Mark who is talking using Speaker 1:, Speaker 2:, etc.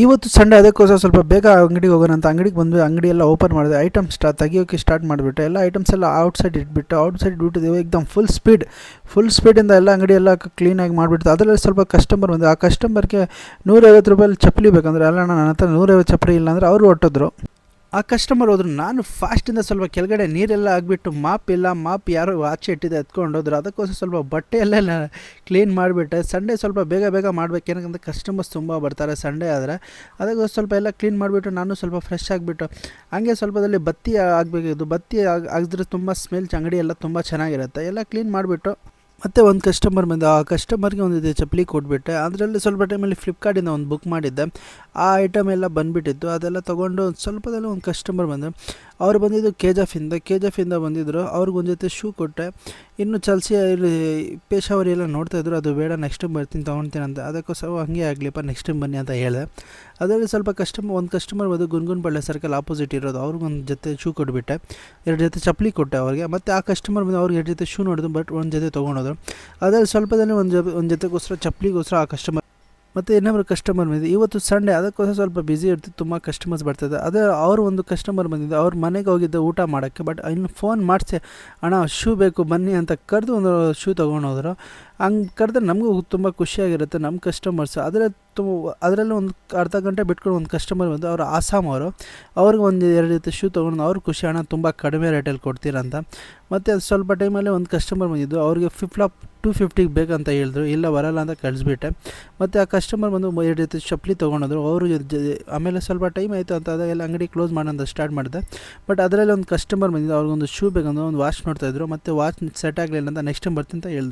Speaker 1: ಇವತ್ತು ಸಂಡೇ ಅದಕ್ಕೋಸ್ಕರ ಸ್ವಲ್ಪ ಬೇಗ ಅಂಗಡಿಗೆ ಹೋಗೋಣ ಅಂತ ಅಂಗಡಿಗೆ ಬಂದು ಅಂಗಡಿ ಎಲ್ಲ ಓಪನ್ ಮಾಡಿದೆ. ಐಟಮ್ಸ್ ತೆಗಿಯೋಕ್ಕೆ ಸ್ಟಾರ್ಟ್ ಮಾಡಿಬಿಟ್ಟೆ. ಎಲ್ಲ ಐಟಮ್ಸ್ ಎಲ್ಲ ಔಟ್ಸೈಡ್ ಇಟ್ಬಿಟ್ಟಿದ್ದೆವು. ಎಕ್ದಮ್ ಫುಲ್ ಸ್ಪೀಡಿಂದ ಎಲ್ಲ ಅಂಗಡಿ ಎಲ್ಲ ಕ್ಲೀನಾಗಿ ಮಾಡಿಬಿಡ್ತು. ಅದರಲ್ಲಿ ಸ್ವಲ್ಪ ಕಸ್ಟಮರ್ ಬಂದು ಆ ಕಸ್ಟಮರ್ಗೆ 150 ರೂಪಾಯಲ್ಲಿ ಚಪ್ಪಲಿ ಬೇಕಂದ್ರೆ, ಅಲ್ಲ ನನ್ನ ಹತ್ರ 150 ಚಪ್ಪಲಿ ಇಲ್ಲ ಅಂದರೆ ಅವರು ಹೊಟ್ಟೋದ್ರು. ಆ ಕಸ್ಟಮರ್ ಹೋದ್ರು. ನಾನು ಫಾಸ್ಟಿಂದ ಸ್ವಲ್ಪ ಕೆಳಗಡೆ ನೀರೆಲ್ಲ ಆಗಿಬಿಟ್ಟು ಮಾಪ್ ಯಾರೋ ಆಚೆ ಇಟ್ಟಿದ್ದೆ ಎತ್ಕೊಂಡು ಹೋದ್ರು. ಅದಕ್ಕೋಸ್ಕರ ಸ್ವಲ್ಪ ಬಟ್ಟೆ ಎಲ್ಲ ಕ್ಲೀನ್ ಮಾಡಿಬಿಟ್ಟೆ. ಸಂಡೇ ಸ್ವಲ್ಪ ಬೇಗ ಮಾಡಬೇಕು, ಏನಂದ್ರೆ ಕಸ್ಟಮರ್ಸ್ ತುಂಬ ಬರ್ತಾರೆ ಸಂಡೇ ಆದರೆ. ಅದಕ್ಕೋಸ್ಕರ ಸ್ವಲ್ಪ ಎಲ್ಲ ಕ್ಲೀನ್ ಮಾಡಿಬಿಟ್ಟು ನಾನು ಸ್ವಲ್ಪ ಫ್ರೆಶ್ ಆಗಿಬಿಟ್ಟು ಹಂಗೆ ಸ್ವಲ್ಪದಲ್ಲಿ ಬತ್ತಿ ಆಗಬೇಕಿತ್ತು. ಬತ್ತಿ ಆಗಿದ್ರೆ ತುಂಬ ಸ್ಮೆಲ್, ಅಂಗಡಿ ಎಲ್ಲ ತುಂಬ ಚೆನ್ನಾಗಿರುತ್ತೆ. ಎಲ್ಲ ಕ್ಲೀನ್ ಮಾಡಿಬಿಟ್ಟು ಮತ್ತು ಒಂದು ಕಸ್ಟಮರ್ ಬಂದು ಆ ಕಸ್ಟಮರ್ಗೆ ಒಂದು ಚಪ್ಪಲಿ ಕೊಟ್ಬಿಟ್ಟೆ. ಅದರಲ್ಲಿ ಸ್ವಲ್ಪ ಟೈಮಲ್ಲಿ ಫ್ಲಿಪ್ಕಾರ್ಟಿಂದ ಒಂದು ಬುಕ್ ಮಾಡಿದ್ದೆ. ಆ ಐಟಮ್ ಎಲ್ಲ ಬಂದುಬಿಟ್ಟಿತ್ತು. ಅದೆಲ್ಲ ತೊಗೊಂಡು ಸ್ವಲ್ಪದಲ್ಲಿ ಒಂದು ಕಸ್ಟಮರ್ ಬಂದು, ಅವ್ರು ಬಂದಿದ್ದು ಕೆ ಜಿ ಎಫಿಂದ ಬಂದಿದ್ದರು. ಅವ್ರಿಗೊಂದು ಜೊತೆ ಶೂ ಕೊಟ್ಟೆ. ಇನ್ನು ಚಲಿಸಿ ಪೇಶಾವರಿ ಎಲ್ಲ ನೋಡ್ತಾಯಿದ್ರು. ಅದು ಬೇಡ, ನೆಕ್ಸ್ಟ್ ಟೈಮ್ ಬರ್ತೀನಿ ತೊಗೊಳ್ತೀನಿ ಅಂತ. ಅದಕ್ಕೋಸ್ಕರ ಹಂಗೆ ಆಗಲಿಪ್ಪ, ನೆಕ್ಸ್ಟ್ ಟೈಮ್ ಬನ್ನಿ ಅಂತ ಹೇಳಿದೆ. ಅದರಲ್ಲಿ ಸ್ವಲ್ಪ ಒಂದು ಕಸ್ಟಮರ್ ಬಂದು ಗುನ್ಗುನ್ಪಾಳ್ಯ ಸರ್ಕಲ್ ಆಪೋಸಿಟ್ ಇರೋದು, ಅವ್ರಿಗೊಂದು ಜೊತೆ ಶೂ ಕೊಟ್ಬಿಟ್ಟೆ. 2 ಜೊತೆ ಚಪ್ಪಲಿ ಕೊಟ್ಟೆ ಅವ್ರಿಗೆ. ಮತ್ತು ಆ ಕಸ್ಟಮರ್ ಬಂದು ಅವ್ರಿಗೆ 2 ಜೊತೆ ಶೂ ನೋಡಿದ್ರು, ಬಟ್ ಒಂದು ಜೊತೆ ತೊಗೊಂಡೋದ್ರು. ಅದರಲ್ಲಿ ಸ್ವಲ್ಪದಲ್ಲಿ ಒಂದು ಜೊತೆಗೋಸ್ಕರ ಚಪ್ಪಲಿಗೋಸ್ಕರ ಆ ಕಸ್ಟಮರ್ ಮತ್ತು ಇನ್ನೊಬ್ಬರು ಕಸ್ಟಮರ್ ಬಂದಿದ್ದು. ಇವತ್ತು ಸಂಡೇ ಅದಕ್ಕೋಸ್ಕರ ಸ್ವಲ್ಪ ಬ್ಯುಸಿ ಇರ್ತಿತ್ತು, ತುಂಬ ಕಸ್ಟಮರ್ಸ್ ಬರ್ತಾಯಿದ್ದೆ. ಅದೇ ಅವರು ಒಂದು ಕಸ್ಟಮರ್ ಬಂದಿದ್ದು, ಅವ್ರ ಮನೆಗೆ ಹೋಗಿದ್ದೆ ಊಟ ಮಾಡೋಕ್ಕೆ. ಬಟ್ ಇನ್ನು ಫೋನ್ ಮಾಡಿಸಿ, ಅಣ್ಣ ಶೂ ಬೇಕು ಬನ್ನಿ ಅಂತ ಕರೆದು ಒಂದು ಶೂ ತೊಗೊಂಡೋದ್ರು. ಹಂಗೆ ಕರೆದ್ರೆ ನಮಗೂ ತುಂಬ ಖುಷಿಯಾಗಿರುತ್ತೆ, ನಮ್ಮ ಕಸ್ಟಮರ್ಸ್. ಅದರಲ್ಲಿ ಒಂದು ಅರ್ಧ ಗಂಟೆ ಬಿಟ್ಕೊಂಡು ಒಂದು ಕಸ್ಟಮರ್ ಬಂದು, ಅವರು ಆಸಾಮ್ ಅವ್ರಿಗೆ ಒಂದು 2 ಜೊತೆ ಶೂ ತೊಗೊಂಡು ಅವ್ರು ಖುಷಿ, ಅಣ್ಣ ತುಂಬ ಕಡಿಮೆ ರೇಟಲ್ಲಿ ಕೊಡ್ತೀರಂತ. ಮತ್ತು ಅದು ಸ್ವಲ್ಪ ಟೈಮಲ್ಲಿ ಒಂದು ಕಸ್ಟಮರ್ ಬಂದಿದ್ದು, ಅವ್ರಿಗೆ ಫ್ಲಿಪ್-ಫ್ಲಾಪ್ 250 ಬೇಕಂತ ಹೇಳಿದ್ರು. ಇಲ್ಲ ಬರೋಲ್ಲ ಅಂತ ಕಳಿಸ್ಬಿಟ್ಟೆ. ಮತ್ತು ಆ ಕಸ್ಟಮರ್ ಬಂದು 2 ಜೊತೆ ಚಪ್ಪಲಿ ತೊಗೊಂಡೋದ್ರು. ಅವರು ಆಮೇಲೆ ಸ್ವಲ್ಪ ಟೈಮ್ ಆಯಿತು ಅಂತ ಅದಾಗೆಲ್ಲ ಅಂಗಡಿ ಕ್ಲೋಸ್ ಮಾಡೋಂತ ಸ್ಟಾರ್ಟ್ ಮಾಡಿದೆ. ಬಟ್ ಅದರಲ್ಲಿ ಒಂದು ಕಸ್ಟಮರ್ ಬಂದಿದ್ದು, ಅವ್ರಿಗೊಂದು ಶೂ ಬೇಕಂದ್ರೆ ಒಂದು ವಾಚ್ ನೋಡ್ತಾಯಿದ್ರು. ಮತ್ತು ವಾಚ್ ಸೆಟ್ ಆಗಲಿಲ್ಲ ಅಂತ ನೆಕ್ಸ್ಟ್ ಟೈಮ್ ಬರ್ತೀನಿ ಅಂತ ಹೇಳಿದ್ರು.